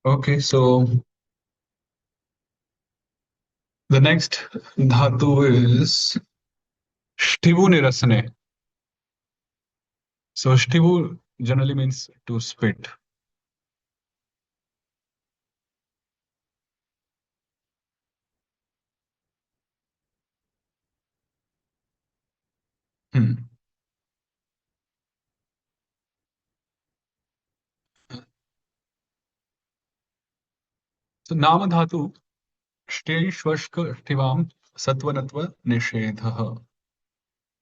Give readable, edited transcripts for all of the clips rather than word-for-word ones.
Okay, so the next dhatu is shtivu nirasane. So shtivu generally means to spit. Hmm. So nama dhatu shti shvashka shtivam satvanatva nishedha.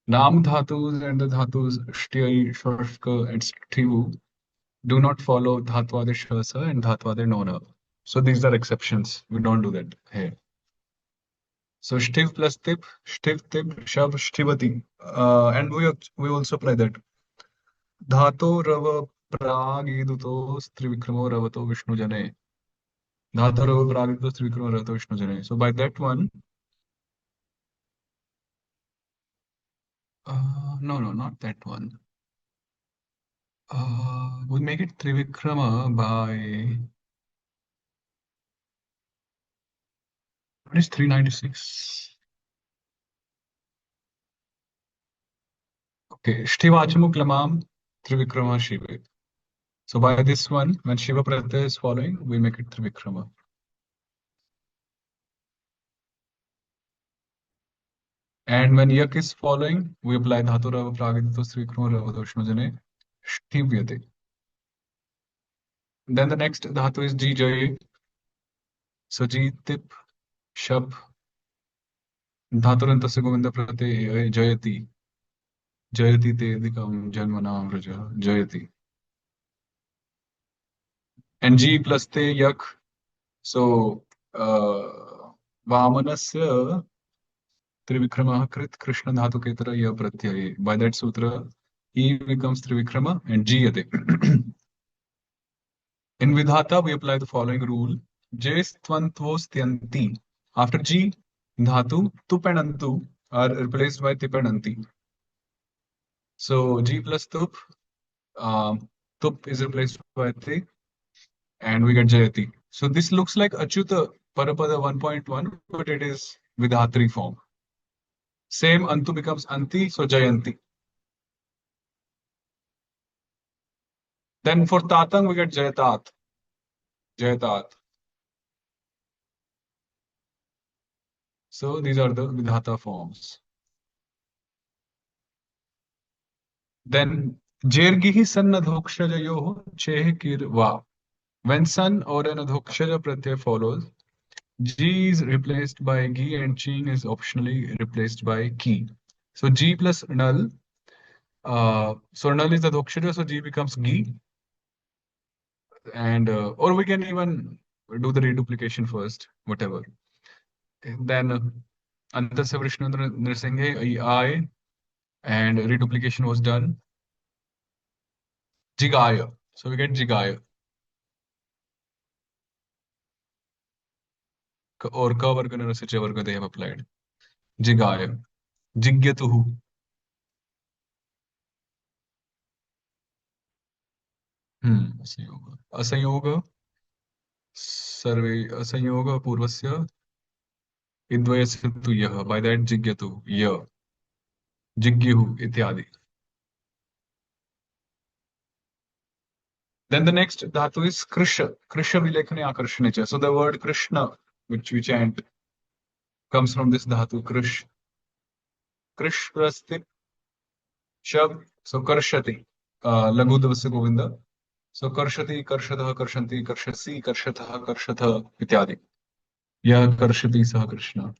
Nam dhatus and the dhatus shti shvashka and shtivu do not follow dhatwade shasa and dhatwade nona. So these are exceptions. We don't do that here. So shtiv plus tip, shtiv tip, shav shtivati. And we also apply that. धातो रव प्रागिदुतो त्रिविक्रमो रवतो विष्णु जने. धातो रव प्रागिदुतो त्रिविक्रमो रवतो विष्णु जने. So by that one, no, no, not that one. We make it Trivikrama by, what is 396? Okay, Shtivachamuk Lamam Trivikrama Shiva. So by this one, when Shiva Pratyaya is following, we make it Trivikrama. And when Yak is following, we apply Dhatu Rava Pragidito Trivikrama Rava Vishnu Jane Shtivyate. Then the next Dhatu is Jijay. So Ji Tip Shab Dhaturantasya Govinda Prate Jayati. Jayati Te Dikam Janmanam Raja Jayati. And G plus Te Yak. So Vamanasya Trivikrama Krit Krishna Dhatu Ketara Ya Pratyaya. By that sutra, E becomes Trivikrama and G Yate. In Vidhata, we apply the following rule. J Stvantvostyanti. After G, Dhatu, Tup and Antu are replaced by Tip and Anti. So G plus Tup, Tup is replaced by Ti, and we get Jayati. So this looks like Achyuta Parapada 1.1, but it is Vidhatri form. Same Antu becomes Anti, so Jayanti. Then for Tatang, we get Jayatat. Jayatat. So these are the Vidhata forms. Then Jergihi Sannadhokshajayoho Chehikir Va. When sun or an adhokshaja pratyay follows, G is replaced by Gi and Chin is optionally replaced by Ki. So G plus null. So null is the adhokshaja, so G becomes Gi. And or we can even do the reduplication first, whatever. Then Antasya Vishnu Nrsinghe I and reduplication was done. Jigaya. So we get Jigaya. Or Ka Varga Narasya Varga they have applied. Jigaya. Jigyatuhu. असंयोग असंयोग सर्वे असंयोग पूर्वस्य इद्वयस्य तु यः by that जिज्ञतु य जिज्ञुः इत्यादि. Then the next dhatu is krisha. Krisha vilekhane akarshane cha. So the word krishna which we chant comes from this dhatu krish. Krish prastip shab. So karshati lagu davasya govinda. So karshati karshatah karshanti karshasi karshatah karshatah इत्यादि. यह कर्षति सह Krishna.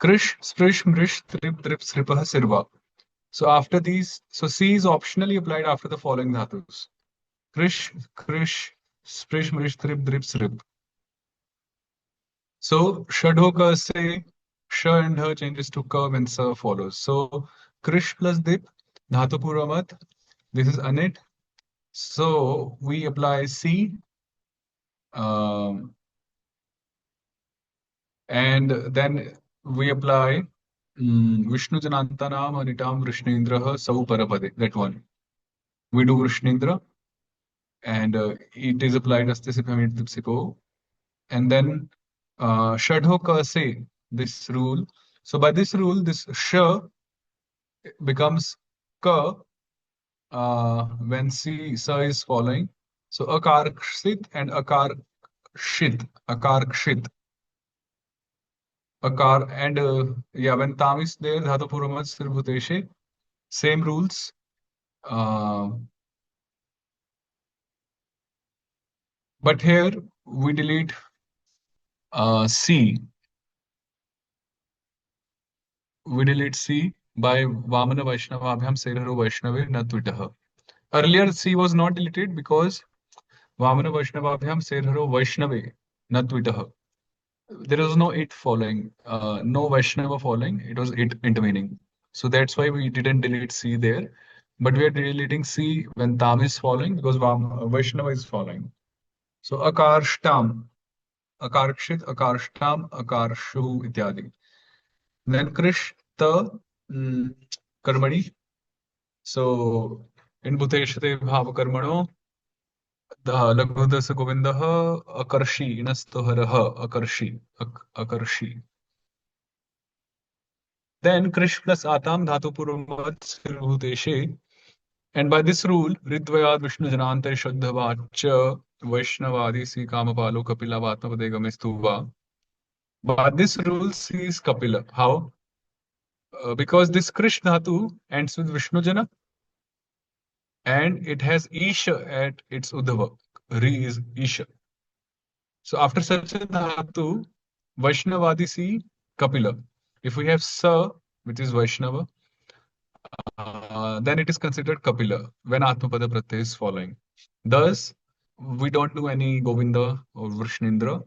Krish, Sprish, Mrish, Trip, Trip, Sripah, Sirva. So after these, so C is optionally applied after the following dhatus. Krish, Krish, Sprish, Mrish, Trip, Drip, Srip. So Shadhoka say Sh and Her changes to Ka when Sa follows. So Krish plus Dip, Dhatu Puramat. This is Anit. So we apply C. And then we apply Vishnu Janantanam Anitam Vrishnendraha Sau Parapade. That one. We do Vrishnendra. and it is applied as Sipo. And then Shadho Kase, this rule. So by this rule, this Sh becomes Ka when Sa is following. So Akarkshit and Akarkshit. Akar and yeah, when Tam is there, Dhatu Puramat Sirbhuteshe, same rules. Uh, but here we delete C. We delete C by Vamana Vaishnavabhyam Serharo Vaishnave Natvitaha. Earlier C was not deleted because Vamana Vaishnavabhyam Serharo Vaishnave Natvitaha. There was no it following, no Vaishnava following, it was it intervening. So that's why we didn't delete C there. But we are deleting C when Tam is following because Vaishnava is following. So Akarshtam, Akarkshit, Akarshtam, Akarshu ityadi. Then Krish, the Karmani. So in Bhuteshate Bhava Karmano, the Laghudas Govindaha, Akarshi, Inastoharaha, Akarshi. Then Krish plus Atam Dhatu Purvat Bhuteshe. And by this rule, Ridvayad Vishnu Jananta Shuddhavacha Vaishnavadi Si Kamapalo Kapila Vatmapade Gamestuva. By this rule, he is Kapila. How? Because this Krish Dhatu ends with Vishnu Jana and it has Isha at its Uddhava. Ri is Isha. So after such a Dhatu, Vaishnavadi Si Kapila. If we have Sa, which is Vaishnava, then it is considered Kapila when Atmapada Pratyaya is following. Thus, we don't do any Govinda or Vishnindra,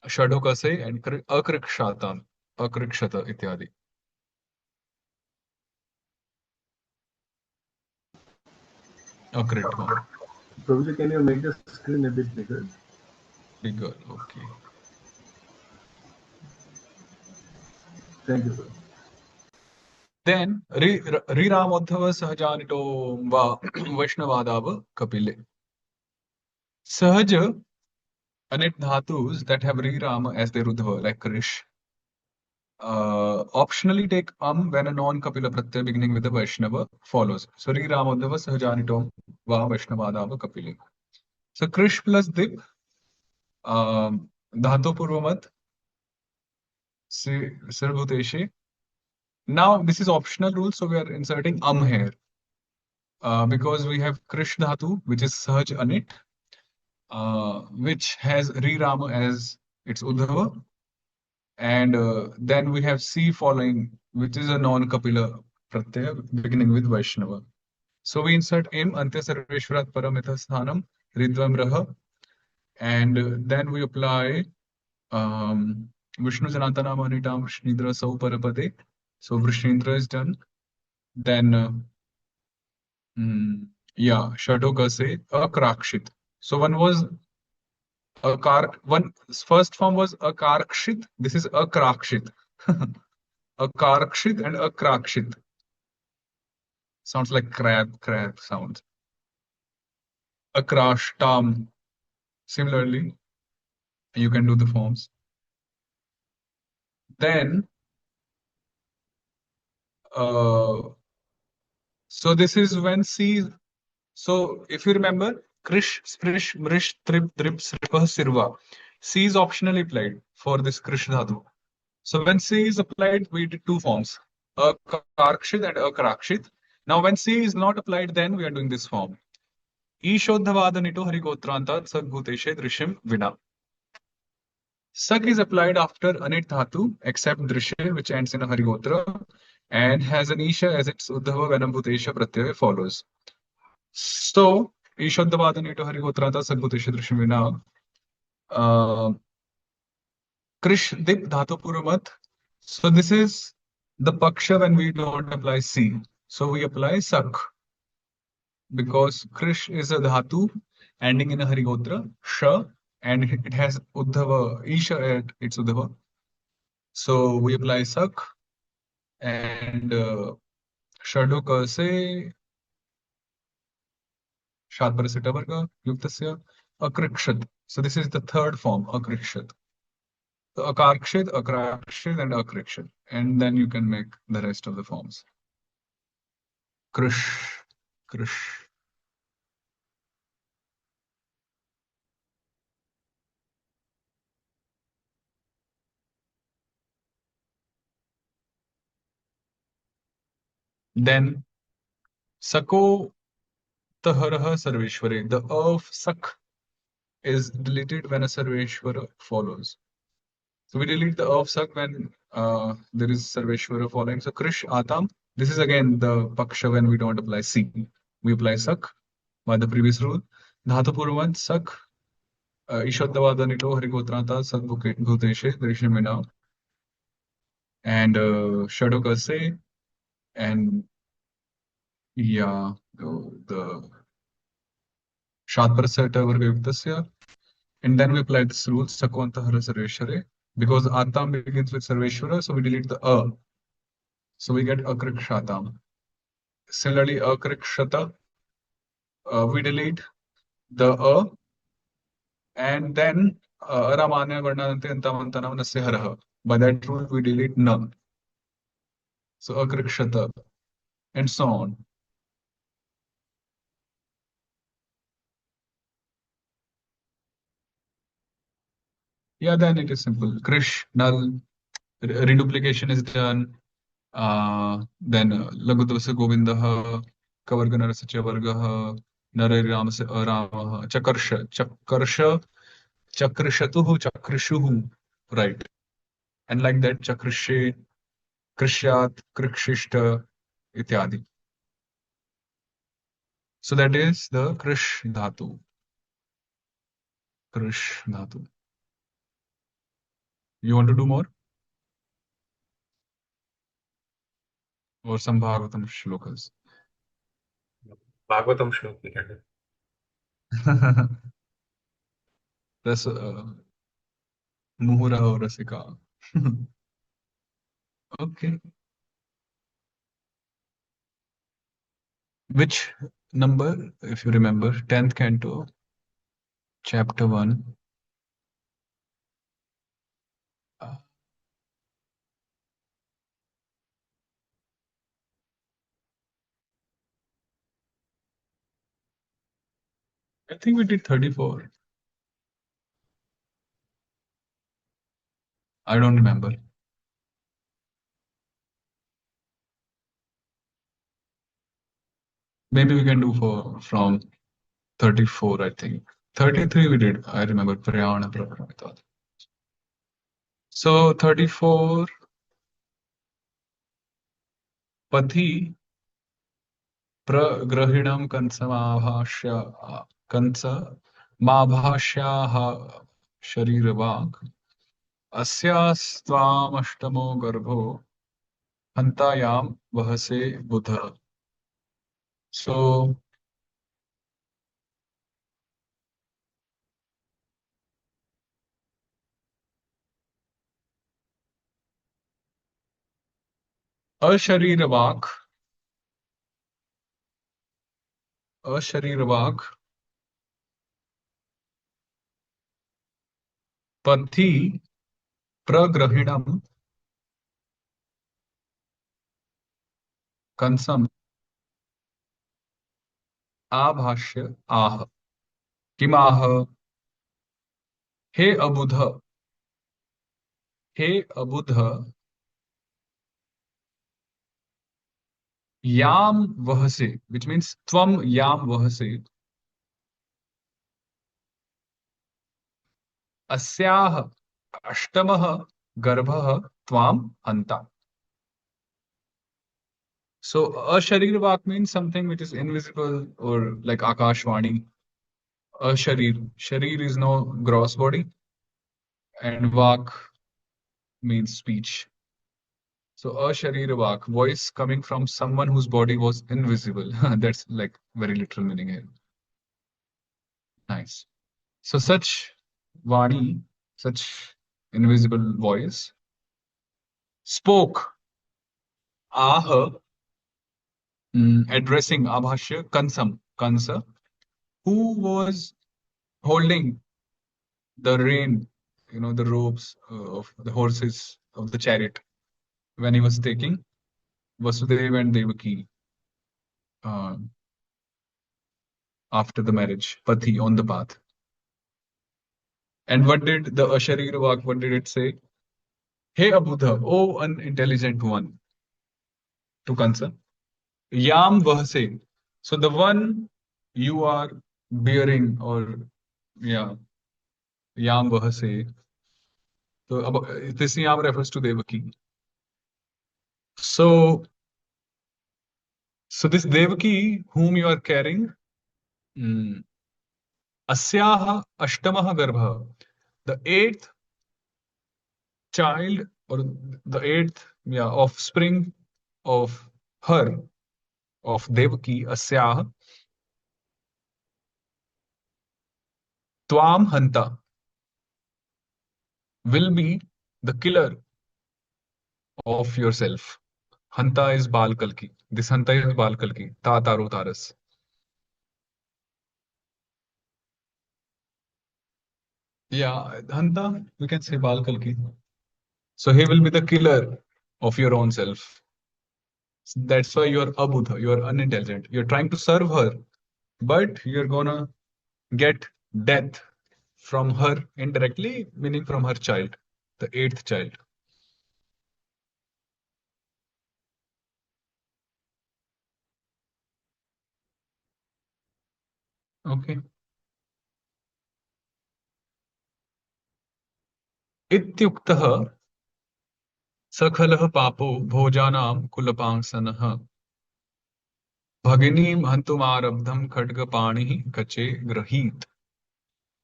Shadokase and Akrikshatan, Akrikshata ityadi. Akritva. Prabhuji, can you make the screen a bit bigger? Bigger, okay. Thank you, sir. Then, Riramodhava Sahajanito Va Vaishnavadava Kapile. Sahaja, Anit Dhatus that have Rirama as their Uddhava, like Krish, optionally take when a non-Kapila Pratyaya beginning with the Vaishnava follows. So, Riramodhava Sahajanito Va Vaishnavadava Kapile. So, Krish plus Dip, Dhatu Purvamat, Sirbhuteshe. Now, this is optional rule, so we are inserting here. Because we have Krish Dhatu, which is Sahaj Anit, which has Rirama as its Uddhava. And then we have C following, which is a non-Kapila Pratyaya beginning with Vaishnava. So we insert Im Antya Sarveshwarat Paramitha Sthanam Ridvam Raha. And then we apply Vishnu Janatana Manitam Vishnidra Sau Parapade. So Vishnindra is done. Then yeah, Shadoka say Akrakshit. So one was one first form was Akarkshit. This is Akrakshit. Akarkshit and Akrakshit. Sounds like crab sounds. Akrashtam. Similarly, you can do the forms. Then so this is when C. So if you remember, Krish, Sprish, Mrish, Trip, Drip, Sripa, Sirva. C is optionally applied for this Krish Dhatu. So when C is applied, we did two forms, Akarkshit and Akrakshit. Now when C is not applied, then we are doing this form. Ishodhavadanito Harigotranta Sagbhuteshe Drishim Vina. Sak is applied after Anit Dhatu, except Drishe, which ends in a Harigotra, and has an Isha as its Uddhava Venambhutesha Pratyaya follows. So, Ishodhavadanito Harigotranta Sagbhuteshe Drishim Vina. Krish Dip Dhatu Puramat. So this is the Paksha when we don't apply C. So we apply Sak. Because Krish is a Dhatu ending in a Harigotra, Sha, and it has Uddhava, Isha at its Uddhava. So we apply Sak and Shadoka say Shatparasitavarga yuktasya akrikshat. So this is the third form, akrikshat. So akarkshit, akrakshit, and akrikshat. And then you can make the rest of the forms. Krish, krish. Then sako taharaha sarveshware. The of sak is deleted when a sarveshwara follows. So we delete the of sak when there is sarveshwara following. So krish atam. This is again the paksha when we don't apply si. We apply sak by the previous rule. Dhatu purvan sak Ishadavadanito Harikotranta Sadbhuteshe Drishimina and Shadokase and yeah the Shatprasata Vargayuktasya. And then we apply this rule Sakwanta Hara Sarveshware because Atam begins with Sarveshwara, so we delete the A. So we get Akrikshatam. Similarly, Akrikshata, we delete the A and then Aramanya Varnanante Antamantanam Nasya Haraha. By that rule, we delete Na. So Akrikshata and so on. Yeah, then it is simple. Krish, null, reduplication is done. Then Lagutavasa Govindaha, Kavarganarasa Chavargaha, Nararamasa Aramaha, Chakarsha, Chakrishatuhu, Chakrishuhu. Right. And like that, Chakrishe, Krishyat, Krikshishta, ityadi. So that is the Krish Dhatu. Krish Dhatu. You want to do more? Or some Bhagavatam shlokas? Bhagavatam shlok we can do. That's Muhura Rasika. Okay. Which number, if you remember, 10th canto, chapter 1. Uh, I think we did 34. I don't remember. Maybe we can do for from 34, I think. 33 we did. I remember Prayana Prabhupada. So 34, Pathi Pragrahinam Kansa Mabhashyaha Sharirabhag Asyastvamastamo Garbho Hantayam Vahase Buddha. So Asharirabhag, Asharirabhag, Pathi Pragrahinam Kansam Abhashya Ah Kimah He Abudha He Abudha Yam Vahase, which means Tvam Yam Vahase Asyah Ashtamah Garbha Tvam Anta. So Asharirabhag means something which is invisible or like Akashvani. Asharir. Sharir is no gross body and Vak means speech. So Asharira Vak, voice coming from someone whose body was invisible. That's like very literal meaning here. Nice. So such Vani, such invisible voice, spoke Ah, addressing Abhashya Kansam, Kansa, who was holding the rein, the ropes of the horses of the chariot when he was taking Vasudeva and Devaki uh, after the marriage, Pati on the path. And what did the Asharira Vak, what did it say? Hey Abudha, O unintelligent one, to Kansa. Yam Vahase. So the one you are bearing, or yeah, Yam Vahase. So this Yam refers to Devaki. So so this Devaki whom you are carrying, mm, Asyaha Ashtamah Garbha, the eighth child, or the eighth, yeah, offspring of her, of Devaki, Asyaha, Tvam Hanta, will be the killer of yourself. Hanta is Bal Kalki. This Hanta is Bal Kalki. Ta Taro Taras. Yeah, Hanta, we can say Bal Kalki. So he will be the killer of your own self. That's why you're abudha, you're unintelligent. You're trying to serve her, but you're gonna get death from her indirectly, meaning from her child, the eighth child. Okay. इत्युक्तः स खलः पापो भोजानां कुलपांसनः भगिनीं हन्तुमारब्धं खड्गपाणिः कचे गृहीत.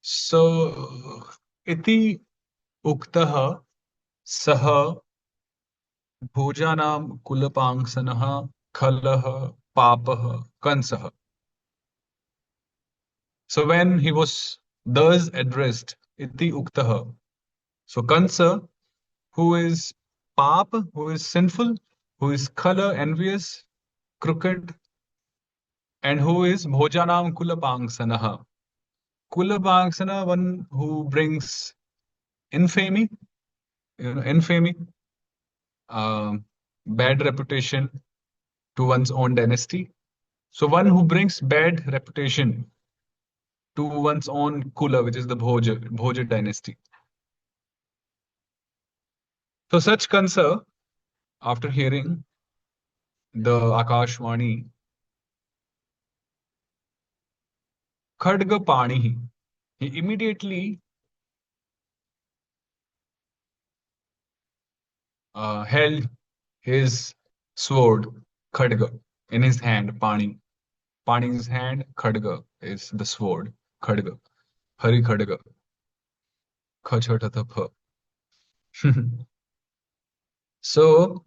So इति उक्तः सः भोजानां कुलपांसनः खलः पापः कंसः. So when he was thus addressed, iti uktaha. So Kansa, who is pap, who is sinful, who is khala, envious, crooked, and who is bhojanam kulapangsanaha. Kulapangsana, one who brings infamy, infamy, um, bad reputation to one's own dynasty. So one who brings bad reputation to one's own kula, which is the Bhoja dynasty. So such Kansa, after hearing the Akashvani, Khadga Panihi, he immediately held his sword, Khadga, in his hand, Pani. Pani's hand, Khadga, is the sword, Khadga. Hari Khadga, Khachatatapha. So,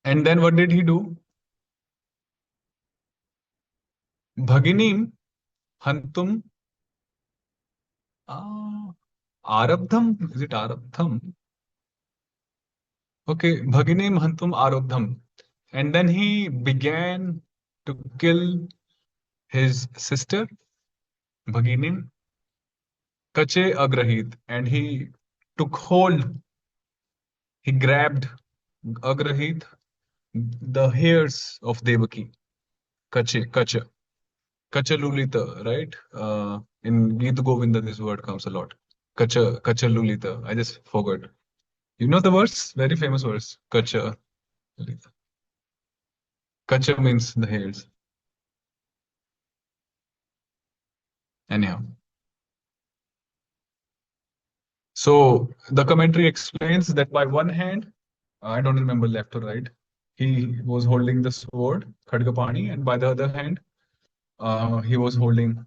and then what did he do? Bhaginim Hantum Arabdham? Is it Arabdham? Okay, Bhaginim Hantum Arabdham. And then he began to kill his sister, Bhaginim, Kache Agrahit, and he took hold, he grabbed Agrahit, the hairs of Devaki, Kacha, Lulita, right? In Gita Govinda, this word comes a lot. Kacha Lulita. I just forgot. You know the verse? Very famous verse. Kacha Lulita. Kacha means the hairs. Anyhow. So the commentary explains that by one hand, I don't remember left or right, he was holding the sword, Khadgapani, and by the other hand, he was holding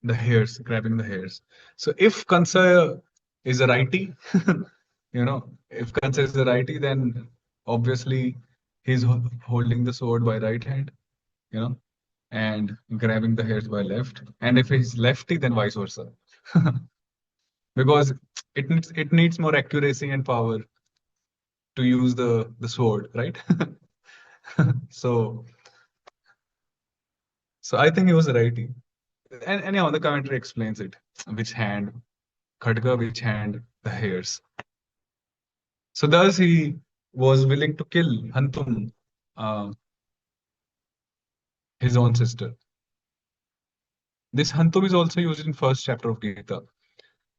the hairs, grabbing the hairs. So if Kansa is a righty, if Kansa is a righty, then obviously he's holding the sword by right hand, you know, and grabbing the hairs by left. And if he's lefty, then vice versa. Because it needs more accuracy and power to use the sword, right? So So I think he was right. And anyhow, the commentary explains it. Which hand, Khadga, which hand, the hairs. So thus he was willing to kill Hantum, uh, his own sister. This Hantum is also used in first chapter of Gita,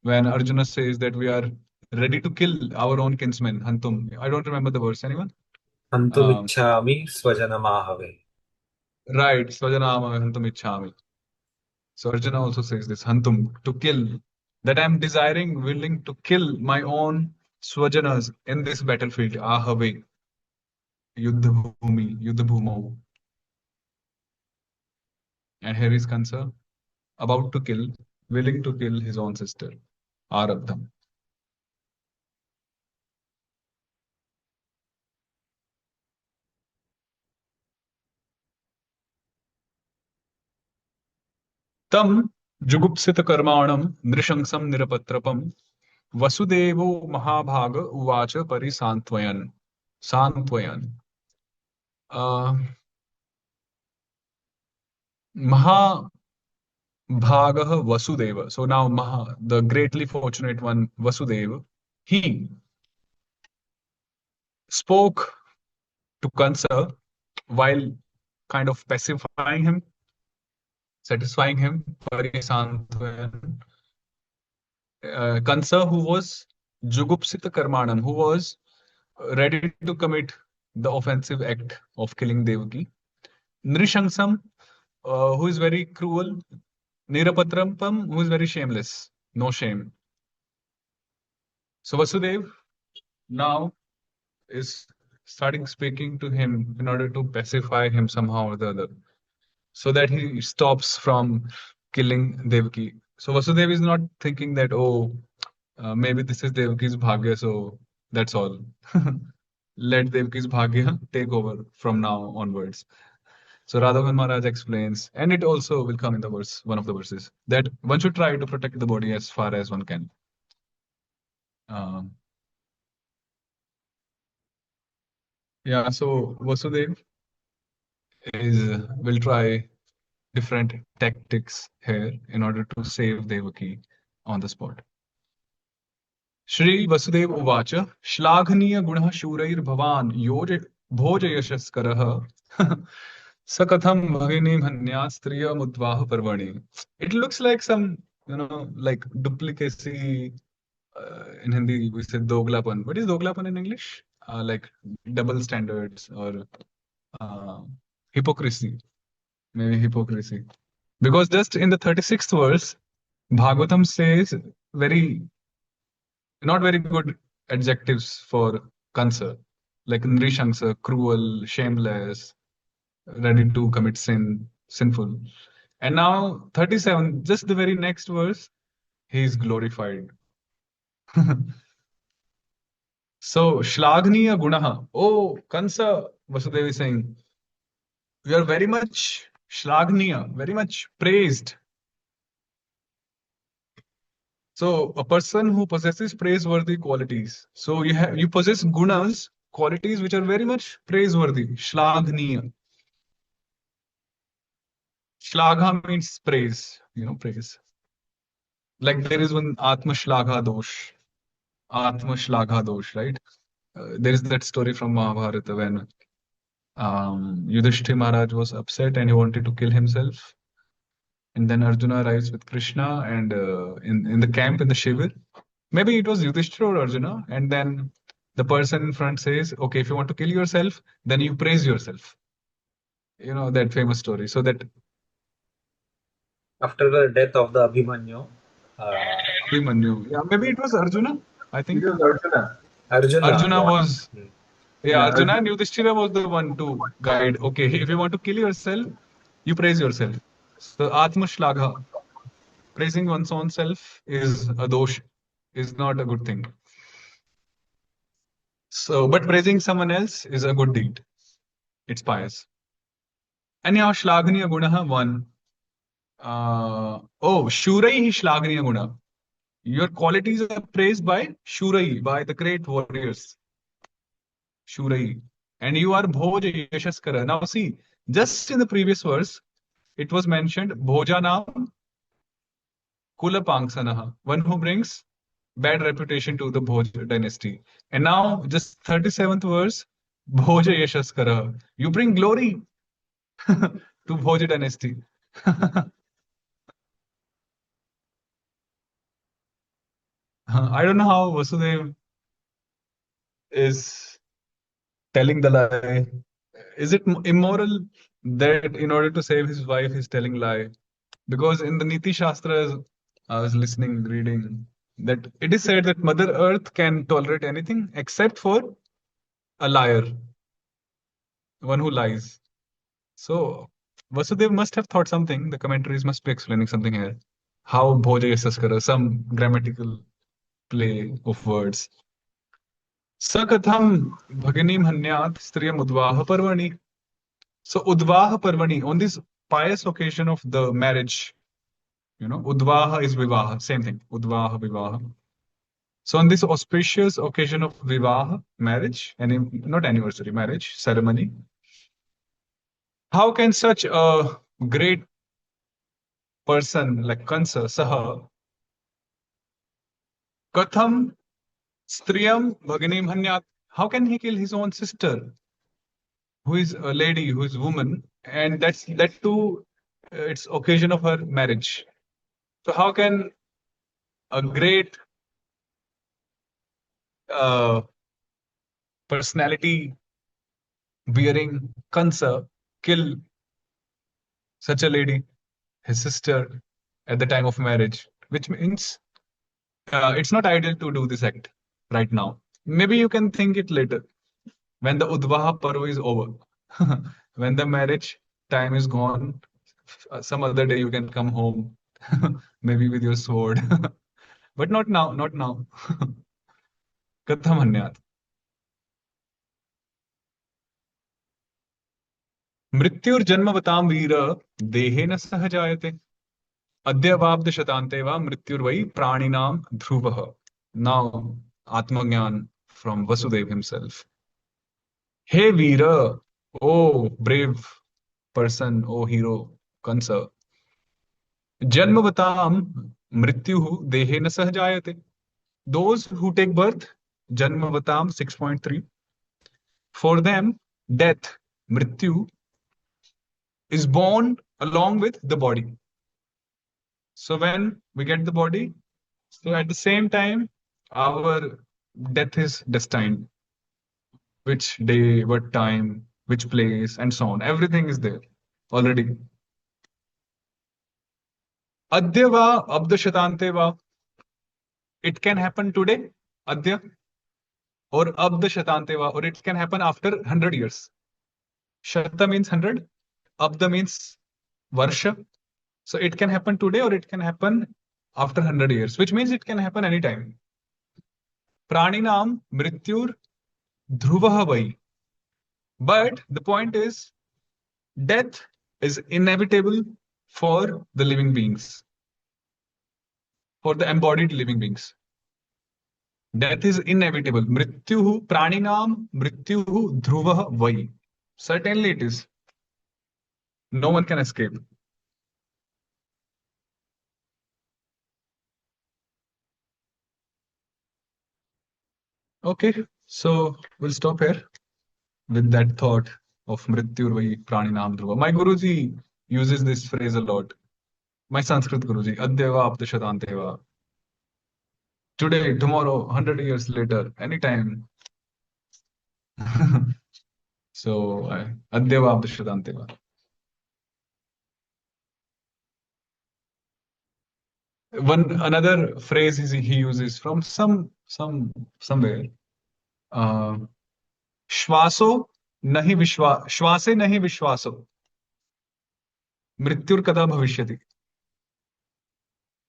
when Arjuna says that we are ready to kill our own kinsman, Hantum. I don't remember the verse. Anyone? Um, हन्तुमिच्छामि स्वजनमाहवे. right, Swajanama Hantum Ichhami. So Arjuna also says this, Hantum, to kill, that I am desiring, willing to kill my own Swajanas in this battlefield, Ahave, Yuddha Bhumau. And here is Kansa, about to kill, willing to kill his own sister, Arabdham. Tam jugupsita karmanam nrishangsam nirapatrapam Vasudevo Mahabhaga Uvacha Parisantvayan. Santvayan. Uh, Mahabhagah Vasudeva. So now the greatly fortunate one, Vasudeva, he spoke to Kansa while kind of pacifying him, satisfying him, Parisantvayan. Kansa, who was Jugupsita Karmanam, who was ready to commit the offensive act of killing Devaki. Nrishangsam, who is very cruel. Nirapatrampam, who is very shameless. No shame. So Vasudev now is starting speaking to him in order to pacify him somehow or the other, so that he stops from killing Devaki. So Vasudev is not thinking that, oh, maybe this is Devaki's bhagya, so that's all. Let Devaki's bhagya take over from now onwards. So Radhavan Maharaj explains, and it also will come in the verse, one of the verses, that one should try to protect the body as far as one can. Yeah, so Vasudev will try different tactics here in order to save Devaki on the spot. Shri Vasudev Uvacha Shlaghaniya Gunah Shurair Bhavan Yoj Bhoj Yashaskarah Sakatham Bhagini Manya Striya Mudvaha Parvani. It looks like some, like duplicacy. In Hindi, we say doglapan. What is doglapan in English? Like double standards or hypocrisy. Maybe hypocrisy. Because just in the 36th verse, Bhagavatam says not very good adjectives for Kansa, like Nrishamsa, cruel, shameless, ready to commit sinful. And now 37, just the very next verse, he is glorified. So Shlagniya Gunaha. Oh, Kansa, Vasudeva is saying, we are very much Shlagniya, very much praised. So a person who possesses praiseworthy qualities. So you possess gunas, qualities which are very much praiseworthy. Shlagniya. Shlagha means praise, praise. Like there is one Atma Shlagha Dosh. Atma Shlagha Dosh, right? There is that story from Mahabharata when Yudhishthira Maharaj was upset and he wanted to kill himself. And then Arjuna arrives with Krishna and in the camp, in the Shivir. Maybe it was Yudhishthira or Arjuna. And then the person in front says, okay, if you want to kill yourself, then you praise yourself. You know, that famous story. So that After the death of the Abhimanyu, Abhimanyu, yeah, maybe it was Arjuna, I think. It was Arjuna. Arjuna yeah. was, Yeah, Arjuna and Yudhishthira was the one to guide. Okay, if you want to kill yourself, you praise yourself. So Atma Shlagha, praising one's own self is a dosh, is not a good thing. So, but praising someone else is a good deed. It's pious. Anyhow, Shlagniya Gunaha one. Shurai Shlagniya Guna. Your qualities are praised by Shurai, by the great warriors. Shurai. And you are Bhoj Yashaskara. Now see, just in the previous verse, it was mentioned Bhojanam Kulapangsanaha, one who brings bad reputation to the Bhoj dynasty. And now, just 37th verse, Bhoja Yashaskara. You bring glory to Bhoja dynasty. I don't know how Vasudev is telling the lie. Is it immoral that in order to save his wife, he's telling lie? Because in the Niti Shastras, I was listening, reading, that it is said that Mother Earth can tolerate anything except for a liar, one who lies. So Vasudev must have thought something. The commentaries must be explaining something here. How Bhoja Yasaskara, some grammatical play of words. Sakatham Bhaginim Hanyat Striyam Udvaha Parvani. So Udvaha Parvani, on this pious occasion of the marriage, Udvaha is Vivaha, same thing. Udvaha Vivaha. So on this auspicious occasion of Vivaha, marriage, and not anniversary, marriage ceremony, how can such a great person like Kansa, Saha, Katham, Striyam, Bhaginim Hanyat, how can he kill his own sister, who is a lady, who is woman, and that too, it's occasion of her marriage. So how can a great uh, personality bearing Kansa kill such a lady, his sister, at the time of marriage? Which means it's not ideal to do this act right now. Maybe you can think it later when the Udvaha Parva is over, when the marriage time is gone. Some other day you can come home, maybe with your sword, but not now, not now. Kathamanyat. मृत्युर्जन्मवतां वीर देहेन सह जायते अद्य वाब्द शतान्ते वा मृत्युर्वै प्राणिनां ध्रुवः. Now Atmagyan from Vasudev himself. Hey Veera, oh brave person, oh hero, Kansa. Janmavatam mrityuhu dehena sah jayate. Those who take birth, Janmavatam 6.3, for them, death, mrityu, is born along with the body. So when we get the body, so at the same time, our death is destined. Which day, what time, which place, and so on. Everything is there already. Adya va abda shatante va. It can happen today, Adya, or abda shatante va, or it can happen after 100 years. Shata means 100, abda means varsha. So it can happen today or it can happen after 100 years, which means it can happen anytime. Praninam mrityur dhruvaha vai. But the point is, death is inevitable for the living beings, for the embodied living beings. Death is inevitable. Mrityuhu praninam mrityuhu dhruvaha vai. Certainly it is. No one can escape. Okay, so we'll stop here with that thought of Mrityurvai Praninam Dhruva. My Guruji uses this phrase a lot. My Sanskrit Guruji, Adyeva Aptashatanteva. Today, tomorrow, 100 years later, anytime. So, Adyeva Aptashatanteva. Another phrase he uses from somewhere. Shvaso nahi vishwa, shwase nahi vishwaso. Mrityur kada bhavishyati.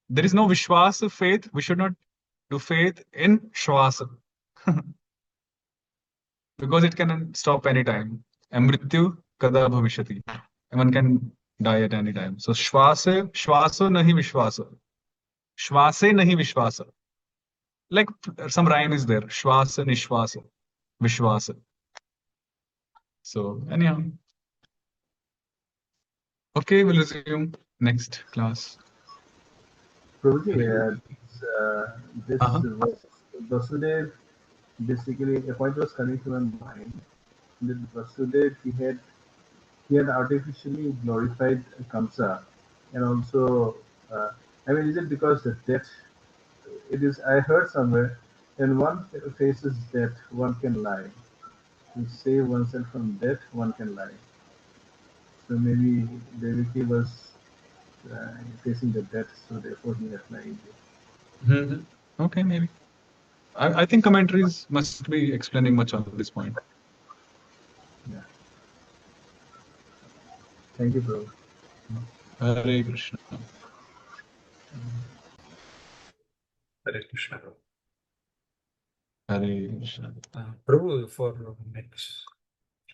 There is no vishwas, faith. We should not do faith in shwasa because it can stop anytime. Mrityu kada bhavishyati. One can die at any time. So shwase, shwaso nahi vishwasa. Shwase nahi vishwasa. Like some rhyme is there. Shwasa, nishwasa, vishwasa. So anyhow. Okay, we'll resume next class. Prabhuji, Hare- this Uh-huh. Vasudev, basically, a point was coming to my mind that Vasudev, he had artificially glorified Kamsa, and also, I mean, is it because the death? It is. I heard somewhere, when one faces death, one can lie. To save oneself from death, one can lie. So maybe Devaki was facing the death, so therefore he had lied. Mhm. Okay, maybe. I think commentaries must be explaining much on this point. Yeah. Thank you, bro. Hare Krishna. Hare Krishna. Hare Krishna. Prabhu, for next